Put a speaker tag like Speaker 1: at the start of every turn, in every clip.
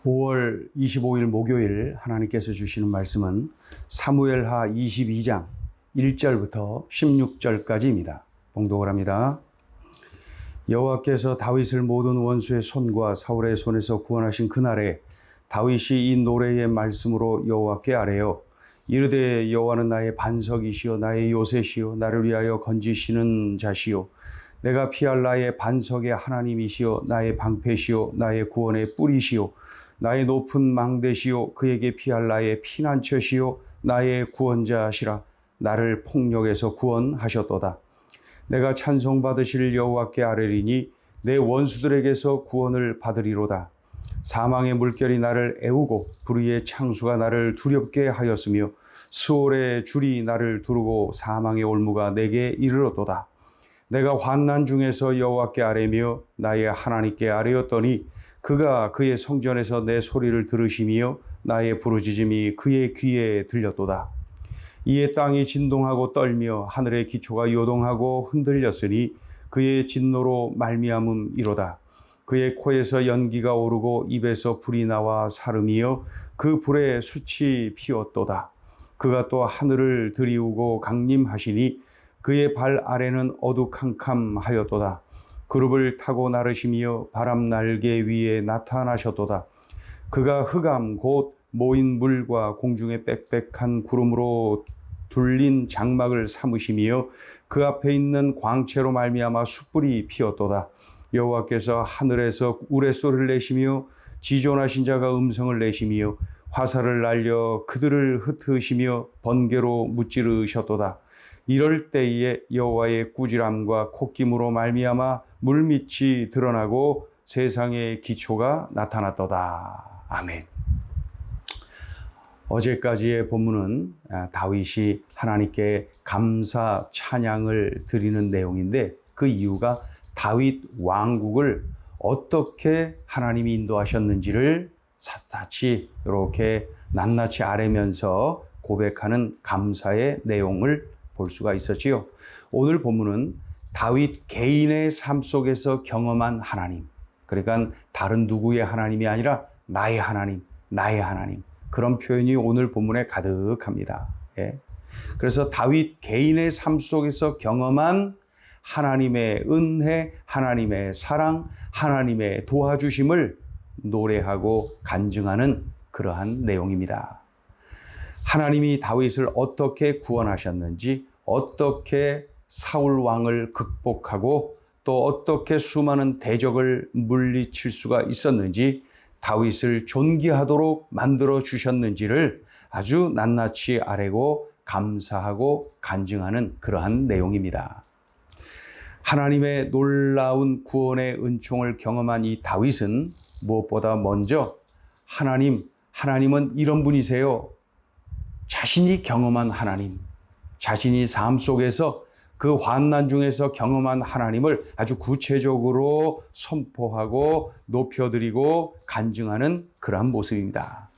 Speaker 1: 5월 25일 목요일 하나님께서 주시는 말씀은 사무엘하 22장 1절부터 16절까지입니다. 봉독을 합니다. 여호와께서 다윗을 모든 원수의 손과 사울의 손에서 구원하신 그날에 다윗이 이 노래의 말씀으로 여호와께 아뢰어 이르되 여호와는 나의 반석이시요 나의 요새시요 나를 위하여 건지시는 자시요 내가 피할 나의 반석의 하나님이시요 나의 방패시요 나의 구원의 뿌리시요 나의 높은 망대시요 그에게 피할 나의 피난처시요 나의 구원자시라. 나를 폭력에서 구원하셨도다. 내가 찬송받으실 여호와께 아뢰리니 내 원수들에게서 구원을 받으리로다. 사망의 물결이 나를 애우고 불의의 창수가 나를 두렵게 하였으며 수월의 줄이 나를 두르고 사망의 올무가 내게 이르렀도다. 내가 환난 중에서 여호와께 아뢰며 나의 하나님께 아뢰었더니 그가 그의 성전에서 내 소리를 들으시며 나의 부르짖음이 그의 귀에 들렸도다. 이에 땅이 진동하고 떨며 하늘의 기초가 요동하고 흔들렸으니 그의 진노로 말미암음이로다. 그의 코에서 연기가 오르고 입에서 불이 나와 사름이여 그 불에 숯이 피었도다. 그가 또 하늘을 들이우고 강림하시니 그의 발 아래는 어두캄캄하였도다. 그룹을 타고 나르시며 바람 날개 위에 나타나셨도다. 그가 흑암 곧 모인 물과 공중의 빽빽한 구름으로 둘린 장막을 삼으시며 그 앞에 있는 광채로 말미암아 숯불이 피었도다. 여호와께서 하늘에서 우레소리를 내시며 지존하신 자가 음성을 내시며 화살을 날려 그들을 흩으시며 번개로 무찌르셨도다. 이럴 때에 여호와의 꾸지람과 콧김으로 말미암아 물밑이 드러나고 세상의 기초가 나타났도다. 아멘. 어제까지의 본문은 다윗이 하나님께 감사 찬양을 드리는 내용인데 그 이유가 다윗 왕국을 어떻게 하나님이 인도하셨는지를 샅샅이 이렇게 낱낱이 아뢰면서 고백하는 감사의 내용을 볼 수가 있었지요. 오늘 본문은 다윗 개인의 삶 속에서 경험한 하나님, 그러니까 다른 누구의 하나님이 아니라 나의 하나님, 나의 하나님, 그런 표현이 오늘 본문에 가득합니다. 예. 그래서 다윗 개인의 삶 속에서 경험한 하나님의 은혜, 하나님의 사랑, 하나님의 도와주심을 노래하고 간증하는 그러한 내용입니다. 하나님이 다윗을 어떻게 구원하셨는지, 어떻게 사울 왕을 극복하고 또 어떻게 수많은 대적을 물리칠 수가 있었는지, 다윗을 존귀하도록 만들어 주셨는지를 아주 낱낱이 아뢰고 감사하고 간증하는 그러한 내용입니다. 하나님의 놀라운 구원의 은총을 경험한 이 다윗은 무엇보다 먼저 하나님은 이런 분이세요. 자신이 경험한 하나님, 자신이 삶 속에서 그 환난 중에서 경험한 하나님을 아주 구체적으로 선포하고 높여드리고 간증하는 그러한 모습입니다.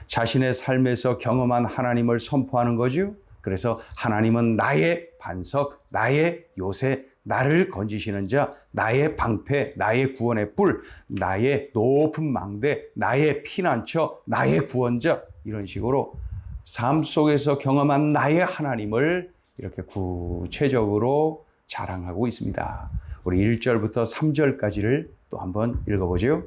Speaker 1: 자신의 삶에서 경험한 하나님을 선포하는 거죠. 그래서 하나님은 나의 반석, 나의 요새, 나를 건지시는 자, 나의 방패, 나의 구원의 뿔, 나의 높은 망대, 나의 피난처, 나의 구원자, 이런 식으로 삶 속에서 경험한 나의 하나님을 이렇게 구체적으로 자랑하고 있습니다. 우리 1절부터 3절까지를 또 한번 읽어보죠.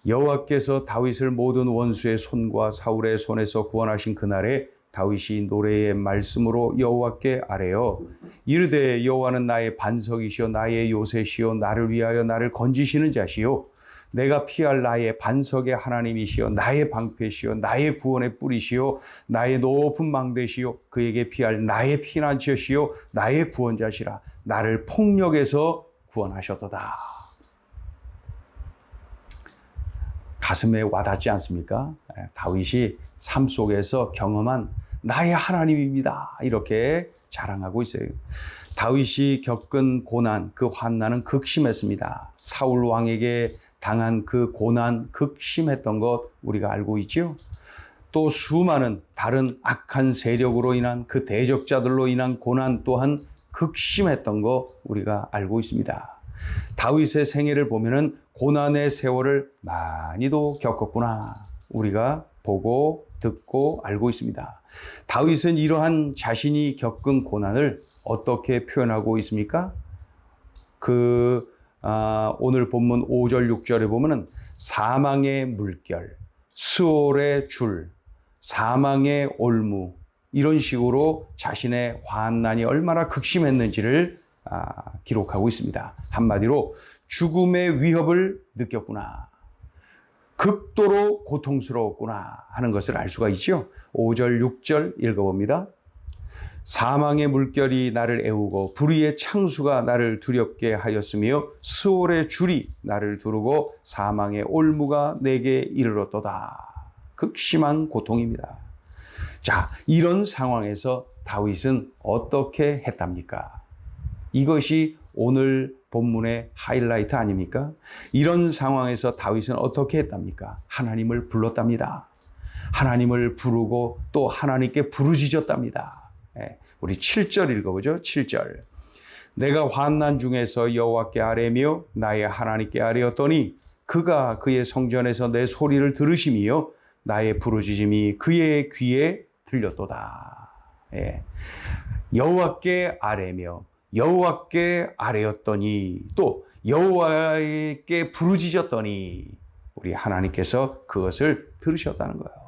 Speaker 1: 여호와께서 다윗을 모든 원수의 손과 사울의 손에서 구원하신 그날에 다윗이 노래의 말씀으로 여호와께 아뢰어 이르되 여호와는 나의 반석이시요 나의 요새시요 나를 위하여 나를 건지시는 자시요 내가 피할 나의 반석의 하나님이시요 나의 방패시요 나의 구원의 뿌리시요 나의 높은 망대시요 그에게 피할 나의 피난처시요 나의 구원자시라. 나를 폭력에서 구원하셨도다. 가슴에 와닿지 않습니까? 다윗이 삶 속에서 경험한 나의 하나님입니다. 이렇게 자랑하고 있어요. 다윗이 겪은 고난, 그 환난은 극심했습니다. 사울 왕에게 당한 그 고난, 극심했던 것 우리가 알고 있죠. 또 수많은 다른 악한 세력으로 인한 그 대적자들로 인한 고난 또한 극심했던 거 우리가 알고 있습니다. 다윗의 생애를 보면은 고난의 세월을 많이도 겪었구나. 우리가 보고 듣고 알고 있습니다. 다윗은 이러한 자신이 겪은 고난을 어떻게 표현하고 있습니까? 오늘 본문 5절, 6절에 보면은 사망의 물결, 스올의 줄, 사망의 올무, 이런 식으로 자신의 환난이 얼마나 극심했는지를 기록하고 있습니다. 한마디로 죽음의 위협을 느꼈구나. 극도로 고통스러웠구나 하는 것을 알 수가 있죠. 5절, 6절 읽어봅니다. 사망의 물결이 나를 애우고 불의의 창수가 나를 두렵게 하였으며 스올의 줄이 나를 두르고 사망의 올무가 내게 이르렀도다. 극심한 고통입니다. 자, 이런 상황에서 다윗은 어떻게 했답니까? 이것이 오늘 본문의 하이라이트 아닙니까? 이런 상황에서 다윗은 어떻게 했답니까? 하나님을 불렀답니다. 하나님을 부르고 또 하나님께 부르짖었답니다. 우리 7절 읽어보죠. 7절. 내가 환난 중에서 여호와께 아뢰며 나의 하나님께 아뢰었더니 그가 그의 성전에서 내 소리를 들으시며 나의 부르짖음이 그의 귀에 들렸도다. 여호와께 아뢰며 여호와께 아뢰었더니 또 여호와께 부르짖었더니 우리 하나님께서 그것을 들으셨다는 거예요.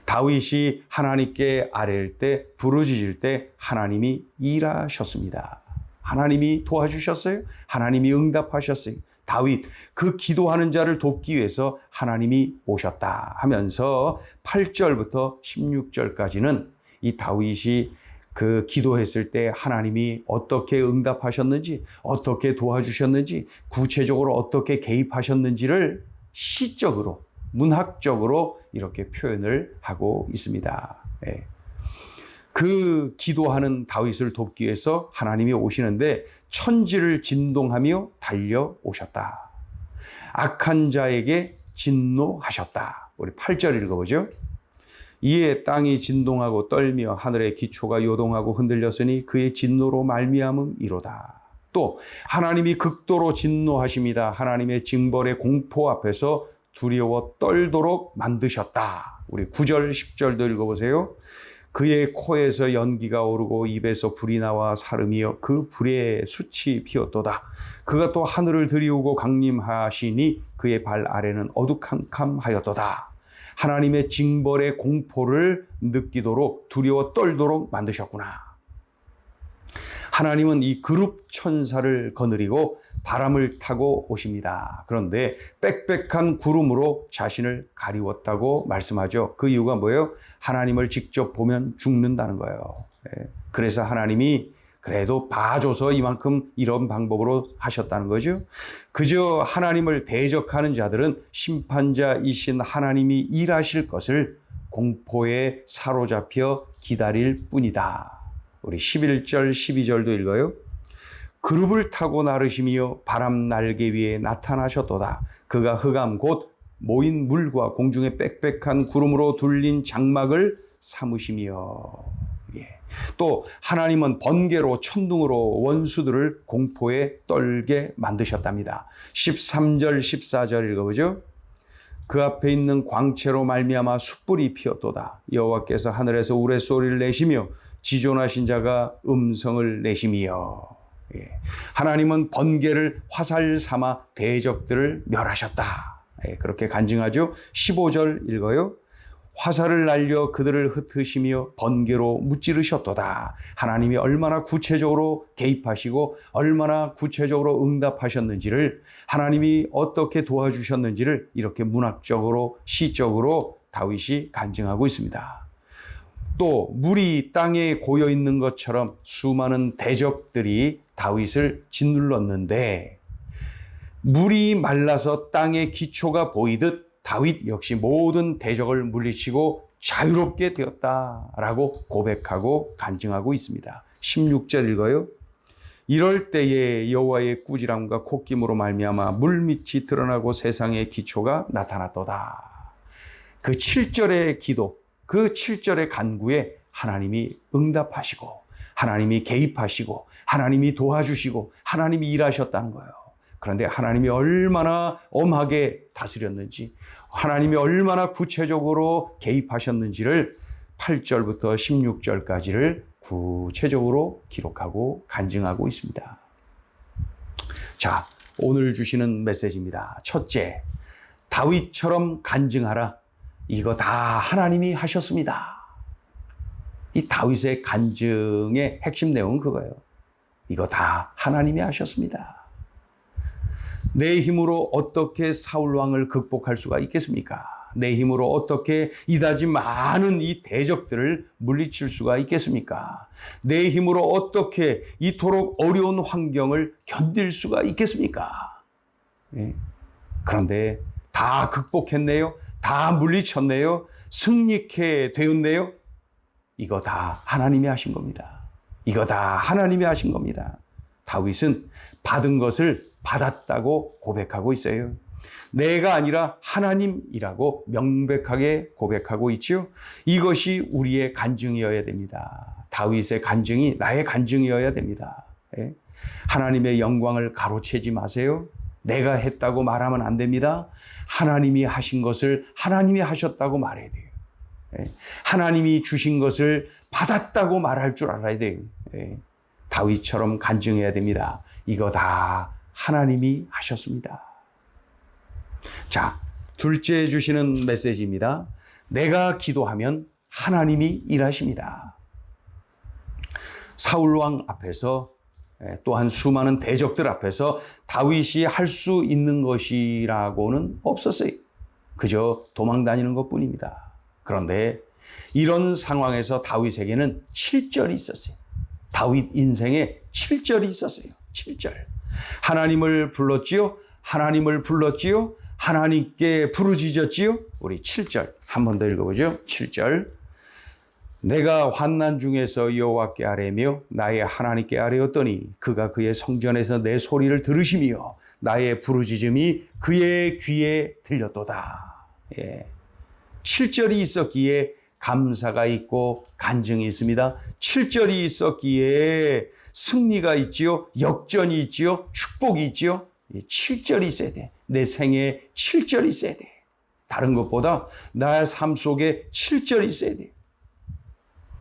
Speaker 1: 다윗이 하나님께 아뢰일 때, 부르짖을 때 하나님이 일하셨습니다. 하나님이 도와주셨어요. 하나님이 응답하셨어요. 다윗, 그 기도하는 자를 돕기 위해서 하나님이 오셨다 하면서 8절부터 16절까지는 이 다윗이 그 기도했을 때 하나님이 어떻게 응답하셨는지, 어떻게 도와주셨는지, 구체적으로 어떻게 개입하셨는지를 시적으로, 문학적으로 이렇게 표현을 하고 있습니다. 그 기도하는 다윗을 돕기 위해서 하나님이 오시는데 천지를 진동하며 달려오셨다. 악한 자에게 진노하셨다. 우리 8절 읽어보죠. 이에 땅이 진동하고 떨며 하늘의 기초가 요동하고 흔들렸으니 그의 진노로 말미암음이로다. 또 하나님이 극도로 진노하십니다. 하나님의 징벌의 공포 앞에서 두려워 떨도록 만드셨다. 우리 9절, 10절도 읽어보세요. 그의 코에서 연기가 오르고 입에서 불이 나와 사름이여 그 불에 숯이 피었도다. 그가 또 하늘을 들이우고 강림하시니 그의 발 아래는 어두캄캄하였도다. 하나님의 징벌의 공포를 느끼도록 두려워 떨도록 만드셨구나. 하나님은 이 그룹 천사를 거느리고 바람을 타고 오십니다. 그런데 빽빽한 구름으로 자신을 가리웠다고 말씀하죠. 그 이유가 뭐예요? 하나님을 직접 보면 죽는다는 거예요. 그래서 하나님이 그래도 봐줘서 이만큼 이런 방법으로 하셨다는 거죠. 그저 하나님을 대적하는 자들은 심판자이신 하나님이 일하실 것을 공포에 사로잡혀 기다릴 뿐이다. 우리 11절, 12절도 읽어요. 그룹을 타고 나르시며 바람 날개 위에 나타나셨도다. 그가 흑암 곧 모인 물과 공중의 빽빽한 구름으로 둘린 장막을 삼으시며 또 하나님은 번개로 천둥으로 원수들을 공포에 떨게 만드셨답니다. 13절, 14절 읽어보죠. 그 앞에 있는 광채로 말미암아 숯불이 피었도다. 여호와께서 하늘에서 우레소리를 내시며 지존하신 자가 음성을 내시며 하나님은 번개를 화살 삼아 대적들을 멸하셨다. 그렇게 간증하죠. 15절 읽어요. 화살을 날려 그들을 흩으시며 번개로 무찌르셨도다. 하나님이 얼마나 구체적으로 개입하시고 얼마나 구체적으로 응답하셨는지를, 하나님이 어떻게 도와주셨는지를 이렇게 문학적으로 시적으로 다윗이 간증하고 있습니다. 또 물이 땅에 고여 있는 것처럼 수많은 대적들이 다윗을 짓눌렀는데 물이 말라서 땅의 기초가 보이듯 다윗 역시 모든 대적을 물리치고 자유롭게 되었다라고 고백하고 간증하고 있습니다. 16절 읽어요. 이럴 때에 여호와의 꾸지람과 콧김으로 말미암아 물밑이 드러나고 세상의 기초가 나타났도다. 그 7절의 기도, 그 7절의 간구에 하나님이 응답하시고 하나님이 개입하시고 하나님이 도와주시고 하나님이 일하셨다는 거예요. 그런데 하나님이 얼마나 엄하게 다스렸는지, 하나님이 얼마나 구체적으로 개입하셨는지를 8절부터 16절까지를 구체적으로 기록하고 간증하고 있습니다. 자, 오늘 주시는 메시지입니다. 첫째, 다윗처럼 간증하라. 이거 다 하나님이 하셨습니다. 이 다윗의 간증의 핵심 내용은 그거예요. 이거 다 하나님이 하셨습니다. 내 힘으로 어떻게 사울 왕을 극복할 수가 있겠습니까? 내 힘으로 어떻게 이다지 많은 이 대적들을 물리칠 수가 있겠습니까? 내 힘으로 어떻게 이토록 어려운 환경을 견딜 수가 있겠습니까? 예. 그런데 다 극복했네요. 다 물리쳤네요. 승리케 되었네요. 이거 다 하나님이 하신 겁니다. 이거 다 하나님이 하신 겁니다. 다윗은 받은 것을 받았다고 고백하고 있어요. 내가 아니라 하나님이라고 명백하게 고백하고 있죠. 이것이 우리의 간증이어야 됩니다. 다윗의 간증이 나의 간증이어야 됩니다. 하나님의 영광을 가로채지 마세요. 내가 했다고 말하면 안 됩니다. 하나님이 하신 것을 하나님이 하셨다고 말해야 돼요. 하나님이 주신 것을 받았다고 말할 줄 알아야 돼요. 다윗처럼 간증해야 됩니다. 이거 다 하나님이 하셨습니다. 자, 둘째 주시는 메시지입니다. 내가 기도하면 하나님이 일하십니다. 사울 왕 앞에서 또한 수많은 대적들 앞에서 다윗이 할 수 있는 것이라고는 없었어요. 그저 도망 다니는 것뿐입니다. 그런데 이런 상황에서 다윗에게는 7절이 있었어요. 다윗 인생에 7절이 있었어요. 7절. 하나님을 불렀지요. 하나님을 불렀지요. 하나님께 부르짖었지요. 우리 7절 한 번 더 읽어보죠. 7절. 내가 환난 중에서 여호와께 아뢰며 나의 하나님께 아뢰었더니 그가 그의 성전에서 내 소리를 들으시며 나의 부르짖음이 그의 귀에 들렸도다. 7절이 있었기에 감사가 있고 간증이 있습니다. 7절이 있었기에 승리가 있지요. 역전이 있지요. 축복이 있지요. 7절이 있어야 돼. 내 생에 7절이 있어야 돼. 다른 것보다 나의 삶 속에 7절이 있어야 돼.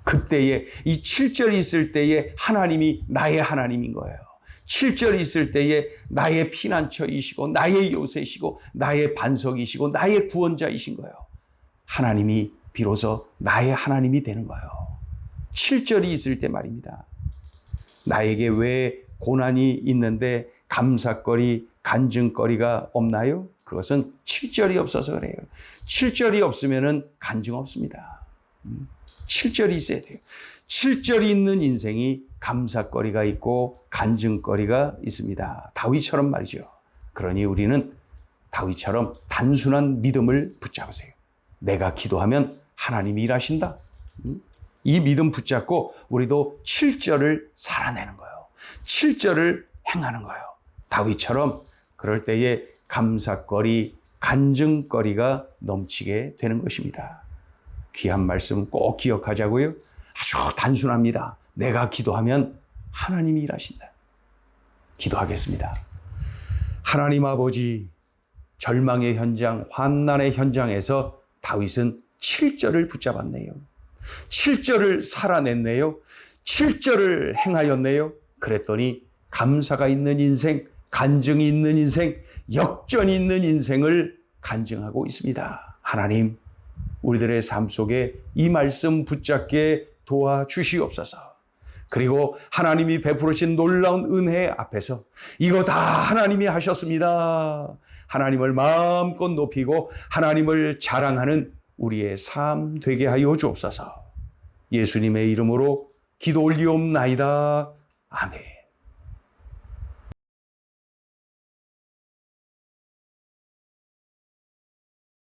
Speaker 1: 그때에 이 7절이 있을 때에 하나님이 나의 하나님인 거예요. 7절이 있을 때에 나의 피난처이시고 나의 요새이시고 나의 반석이시고 나의 구원자이신 거예요. 하나님이 비로소 나의 하나님이 되는 거예요. 7절이 있을 때 말입니다. 나에게 왜 고난이 있는데 감사거리, 간증거리가 없나요? 그것은 7절이 없어서 그래요. 7절이 없으면 간증 없습니다. 7절이 있어야 돼요. 7절이 있는 인생이 감사거리가 있고 간증거리가 있습니다. 다윗처럼 말이죠. 그러니 우리는 다윗처럼 단순한 믿음을 붙잡으세요. 내가 기도하면 하나님이 일하신다. 이 믿음 붙잡고 우리도 7절을 살아내는 거예요. 7절을 행하는 거예요. 다윗처럼 그럴 때에 감사거리, 간증거리가 넘치게 되는 것입니다. 귀한 말씀 꼭 기억하자고요. 아주 단순합니다. 내가 기도하면 하나님이 일하신다. 기도하겠습니다. 하나님 아버지, 절망의 현장, 환난의 현장에서 다윗은 7절을 붙잡았네요. 7절을 살아냈네요. 7절을 행하였네요. 그랬더니 감사가 있는 인생, 간증이 있는 인생, 역전이 있는 인생을 간증하고 있습니다. 하나님, 우리들의 삶 속에 이 말씀 붙잡게 도와주시옵소서. 그리고 하나님이 베풀으신 놀라운 은혜 앞에서 이거 다 하나님이 하셨습니다. 하나님을 마음껏 높이고 하나님을 자랑하는 우리의 삶 되게 하여 주옵소서. 예수님의 이름으로 기도 올리옵나이다. 아멘.